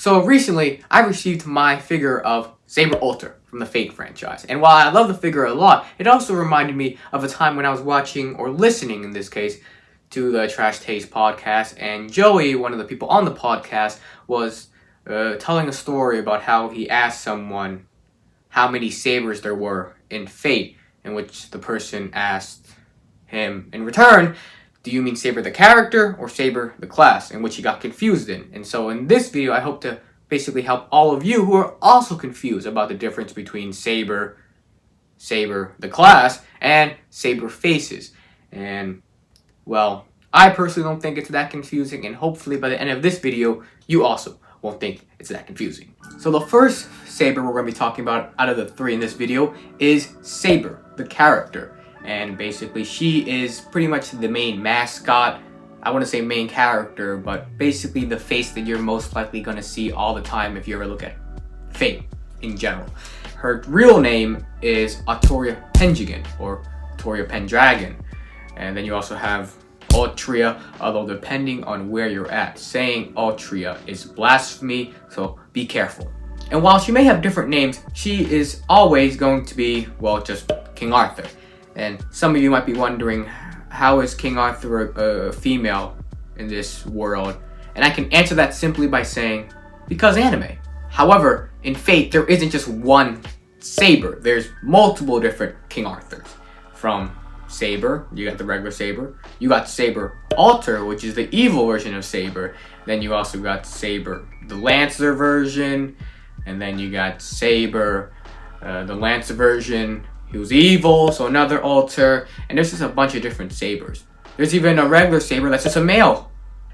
So recently, I received my figure of Saber Alter from the Fate franchise. And while I love the figure a lot, it also reminded me of a time when I was watching, or listening in this case, to the Trash Taste podcast. And Joey, one of the people on the podcast, was telling a story about how he asked someone how many sabers there were in Fate, in which the person asked him in return, do you mean Saber the character or Saber the class? In which he got confused in. And so in this video, I hope to basically help all of you who are also confused about the difference between Saber the class, and Saberfaces. And, well, I personally don't think it's that confusing, and hopefully by the end of this video, you also won't think it's that confusing. So the first Saber we're going to be talking about out of the three in this video is Saber, the character. And basically, she is pretty much the main mascot. I wouldn't say main character, but basically the face that you're most likely going to see all the time if you ever look at Fate in general. Her real name is Artoria Pendragon, or Artoria Pendragon. And then you also have Altria, although depending on where you're at, saying Altria is blasphemy, so be careful. And while she may have different names, she is always going to be, well, just King Arthur. And some of you might be wondering, how is King Arthur a female in this world? And I can answer that simply by saying, because anime. However, in Fate, there isn't just one Saber. There's multiple different King Arthurs. From Saber, you got the regular Saber. You got Saber Alter, which is the evil version of Saber. Then you also got Saber, the Lancer version. And then you got Saber, the Lancer version. He was evil, so another Alter, and there's just a bunch of different sabers. There's even a regular saber that's just a male.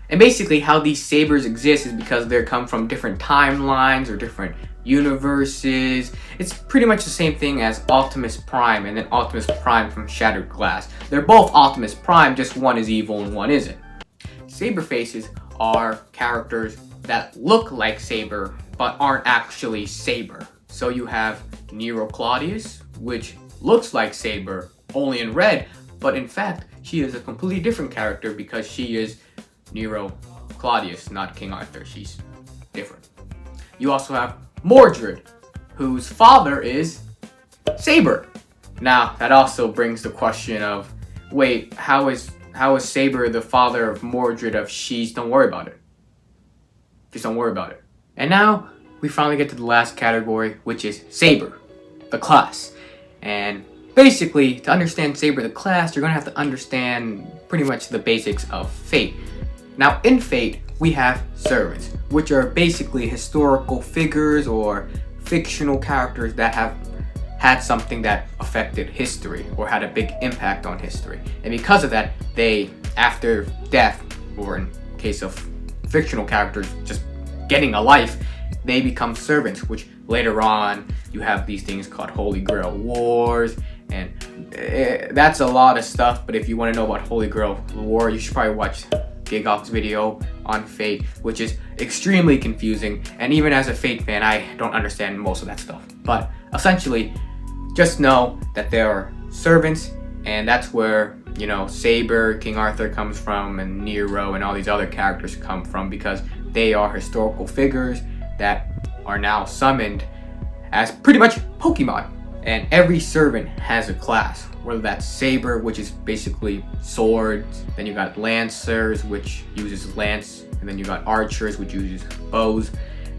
And basically how these sabers exist is because they come from different timelines or different universes. It's pretty much the same thing as Optimus Prime and then Optimus Prime from Shattered Glass. They're both Optimus Prime, just one is evil and one isn't. Saberfaces are characters that look like Saber, but aren't actually Saber. So you have Nero Claudius, which looks like Saber, only in red, but in fact, she is a completely different character because she is Nero Claudius, not King Arthur. She's different. You also have Mordred, whose father is Saber. Now, that also brings the question of, wait, how is Saber the father of Mordred if she's, don't worry about it. Just don't worry about it. And now, we finally get to the last category, which is Saber, the class. And basically, to understand Saber the class, you're going to have to understand pretty much the basics of Fate. Now, in Fate, we have servants, which are basically historical figures or fictional characters that have had something that affected history or had a big impact on history. And because of that, they, after death, or in case of fictional characters just getting a life, they become servants, which later on you have these things called Holy Grail Wars, and that's a lot of stuff. But if you want to know about Holy Grail War, you should probably watch Gigok's video on Fate, which is extremely confusing, and even as a Fate fan, I don't understand most of that stuff. But essentially, just know that there are servants, and that's where, you know, Saber, King Arthur comes from, and Nero and all these other characters come from, because they are historical figures that are now summoned as pretty much Pokemon. And every servant has a class, whether that's Saber, which is basically swords, then you got Lancers, which uses lance, and then you got Archers, which uses bows,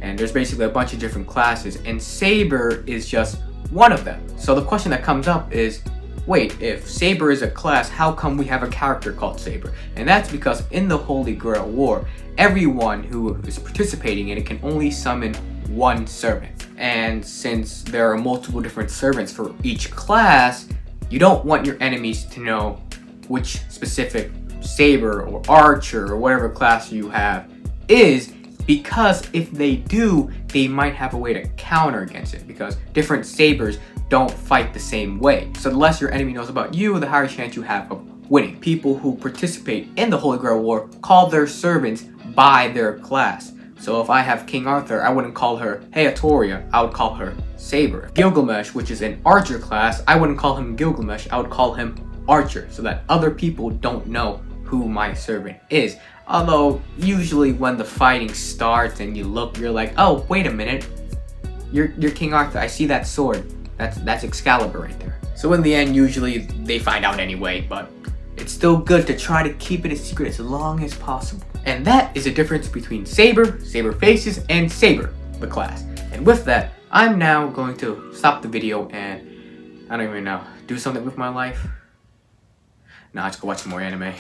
and there's basically a bunch of different classes, and Saber is just one of them. So the question that comes up is, wait, if Saber is a class, how come we have a character called Saber? And that's because in the Holy Grail War, everyone who is participating in it can only summon one servant. And since there are multiple different servants for each class, you don't want your enemies to know which specific Saber or Archer or whatever class you have is, because if they do, they might have a way to counter against it, because different Sabers don't fight the same way. So the less your enemy knows about you, the higher chance you have of winning. People who participate in the Holy Grail War call their servants by their class. So if I have King Arthur, I wouldn't call her, hey Artoria, I would call her Saber. Gilgamesh, which is an Archer class, I wouldn't call him Gilgamesh, I would call him Archer, so that other people don't know who who my servant is. Although, usually when the fighting starts and you look, you're like, oh, wait a minute. You're King Arthur. I see that sword. That's Excalibur right there. So in the end, usually they find out anyway, but it's still good to try to keep it a secret as long as possible. And that is the difference between Saber, Saberfaces, and Saber the Class. And with that, I'm now going to stop the video and, I don't even know, do something with my life? Nah, let's go watch some more anime.